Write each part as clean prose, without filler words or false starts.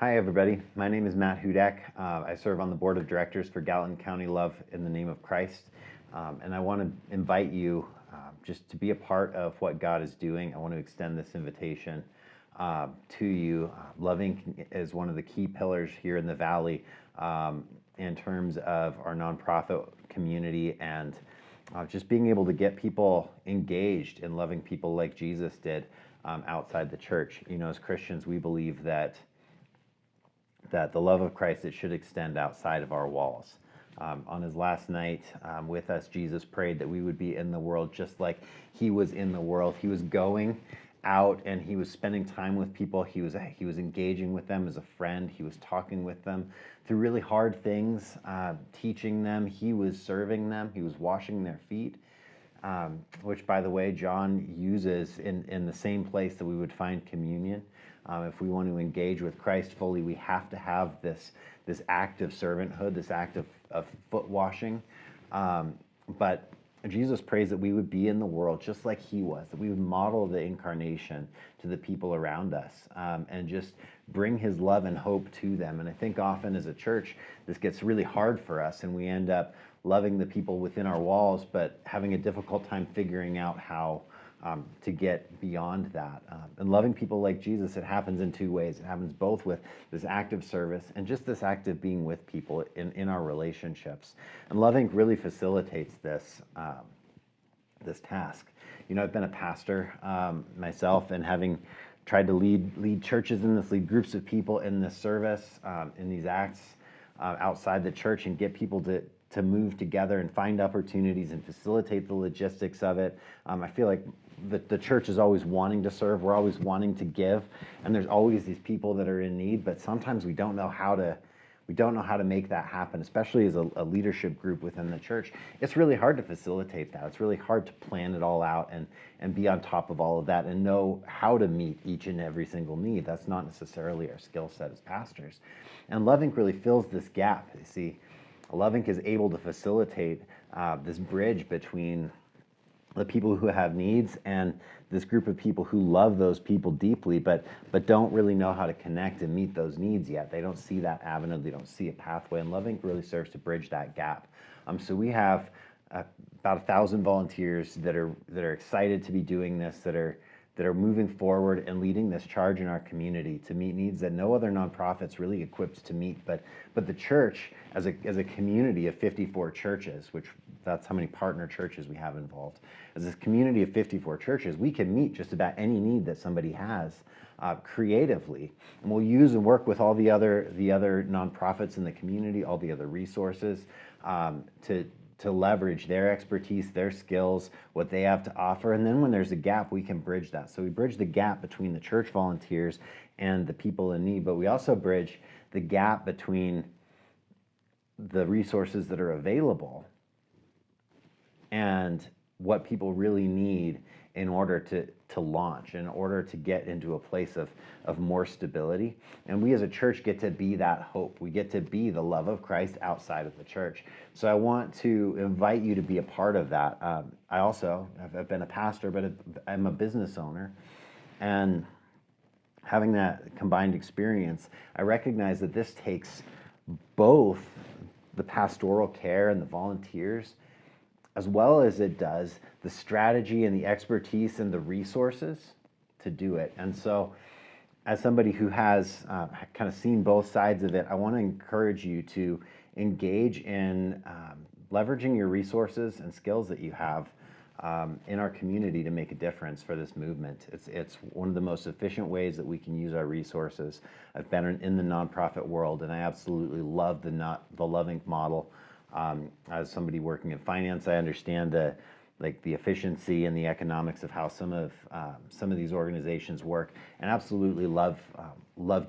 Hi, everybody. My name is Matt Hudak. I serve on the board of directors for Gallatin County Love in the Name of Christ. And I want to invite you just to be a part of what God is doing. I want to extend this invitation to you. Loving is one of the key pillars here in the Valley in terms of our nonprofit community and just being able to get people engaged in loving people like Jesus did outside the church. You know, as Christians, we believe that the love of Christ, it should extend outside of our walls. On his last night with us, Jesus prayed that we would be in the world just like he was in the world. He was going out and he was spending time with people. He was engaging with them as a friend. He was talking with them through really hard things, teaching them. He was serving them. He was washing their feet, which, by the way, John uses in the same place that we would find communion. If we want to engage with Christ fully, we have to have this act of servanthood, this act of foot washing. But Jesus prays that we would be in the world just like he was, that we would model the incarnation to the people around us and just bring his love and hope to them. And I think often as a church, this gets really hard for us and we end up loving the people within our walls, but having a difficult time figuring out how to get beyond that. And loving people like Jesus, it happens in two ways. It happens both with this act of service and just this act of being with people in our relationships. And loving really facilitates this task. You know, I've been a pastor myself, and having tried to lead churches in this, lead groups of people in this service, in these acts outside the church, and get people to move together and find opportunities and facilitate the logistics of it. I feel like the church is always wanting to serve. We're always wanting to give, and there's always these people that are in need. But sometimes we don't know how to make that happen, especially as a leadership group within the church. It's really hard to facilitate that. It's really hard to plan it all out and be on top of all of that and know how to meet each and every single need. That's not necessarily our skill set as pastors. And Love Inc. really fills this gap. You see, Love Inc. is able to facilitate this bridge between the people who have needs and this group of people who love those people deeply, but don't really know how to connect and meet those needs yet. They don't see that avenue. They don't see a pathway. And Love Inc. really serves to bridge that gap. So we have about 1,000 volunteers that are excited to be doing this, that are moving forward and leading this charge in our community to meet needs that no other nonprofit's really equipped to meet. But the church, as a community of 54 churches, which that's how many partner churches we have involved, as a community of 54 churches, we can meet just about any need that somebody has creatively. And we'll use and work with all the other nonprofits in the community, all the other resources to leverage their expertise, their skills, what they have to offer. And then when there's a gap, we can bridge that. So we bridge the gap between the church volunteers and the people in need, but we also bridge the gap between the resources that are available and what people really need in order to launch, in order to get into a place of more stability. And we as a church get to be that hope. We get to be the love of Christ outside of the church. So I want to invite you to be a part of that. I've been a pastor, but I'm a business owner. And having that combined experience, I recognize that this takes both the pastoral care and the volunteers, as well as it does the strategy and the expertise and the resources to do it. And so as somebody who has kind of seen both sides of it, I want to encourage you to engage in leveraging your resources and skills that you have in our community to make a difference for this movement. It's one of the most efficient ways that we can use our resources. I've been in the nonprofit world, and I absolutely love the Love Inc. model. As somebody working in finance, I understand the efficiency and the economics of how some of these organizations work, and absolutely love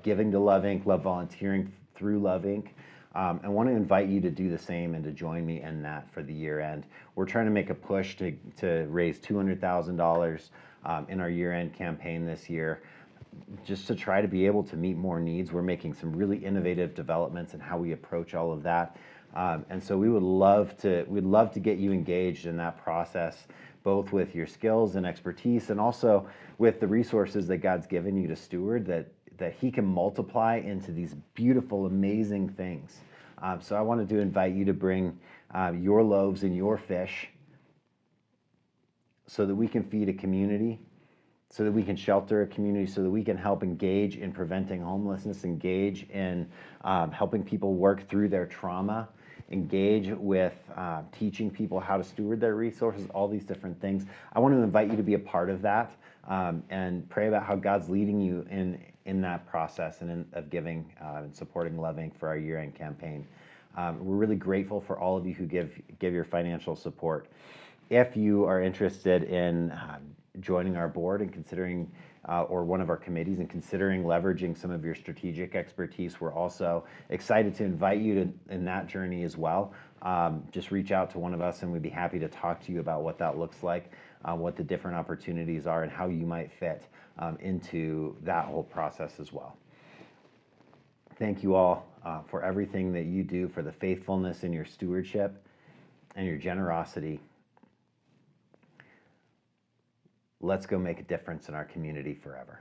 giving to Love Inc., love volunteering through Love Inc. I want to invite you to do the same and to join me in that for the year end. We're trying to make a push to raise $200,000 in our year end campaign this year, just to try to be able to meet more needs. We're making some really innovative developments in how we approach all of that. And so we'd love to get you engaged in that process, both with your skills and expertise, and also with the resources that God's given you to steward, that he can multiply into these beautiful, amazing things. So I wanted to invite you to bring your loaves and your fish so that we can feed a community, so that we can shelter a community, so that we can help engage in preventing homelessness, engage in helping people work through their trauma, engage with teaching people how to steward their resources, all these different things. I want to invite you to be a part of that and pray about how God's leading you in that process and of giving and supporting Loving for our year-end campaign. We're really grateful for all of you who give your financial support. If you are interested in joining our board and considering, or one of our committees and considering leveraging some of your strategic expertise, we're also excited to invite you in that journey as well. Just reach out to one of us and we'd be happy to talk to you about what that looks like, what the different opportunities are, and how you might fit into that whole process as well. Thank you all for everything that you do, for the faithfulness in your stewardship and your generosity. Let's go make a difference in our community forever.